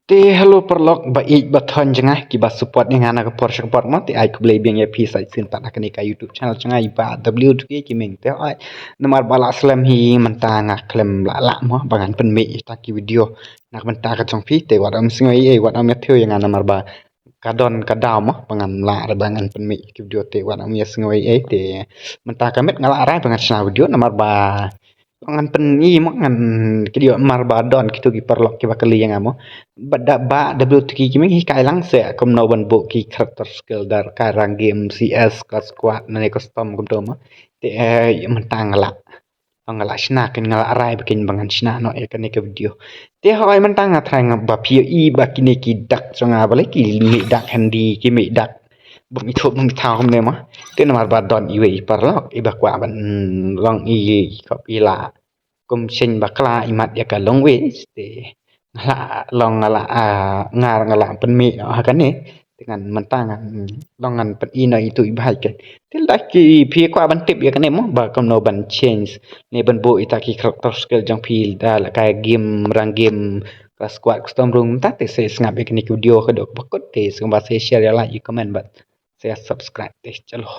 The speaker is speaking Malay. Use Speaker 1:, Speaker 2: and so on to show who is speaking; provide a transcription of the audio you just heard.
Speaker 1: Hello perlok baik bathon jengah ki ba support ni ngana ka por support mo ti ai ku blei biang ya pi sai sin ta nak ni ka YouTube channel jengah iba W tu ki ming te ai namar bala slam hi menta ngak klem la la mo bangan pen me ta ki video nak menta ka chong pi te wat am singai e wat am ya theu yang namar ba kadon kadam mo bangan la bangan pen me ki video te wat am ya singai e te menta ka met ngala ra bangan sa video namar ba ngan pen i mo ngan kidio mar ba don kitu ki perlok ki bakali yang amo bada ba WTK kimi hi kailang se kom no ban bo ki character skill dar karang game CS ka squad na ne custom kom to ma te mentang la angala shna ken ngala arai bikin bangan shna no e kan ke video te hoi mentang atrang ba pi i ba kini ki dak chonga bale ki mi dak handi ki mi dak bumi thop bumi thao kom ne ma te namar ba don i we parlok i ba kwa ban long i kop i la kum sing bakla imat ya ka long we te ngala long ngala ngar ngala penmi akan ni dengan mentangan longan pen ina itu ibai ke til ki pi kwa ban tip ya kan mo ba kom no ban change ne ban bo ita ki karakter skill jang pi da la ka game rang game ka squad custom room ta te se ngap ya kan video ka dok bakot te se ba se share ya like comment but se subscribe te chalo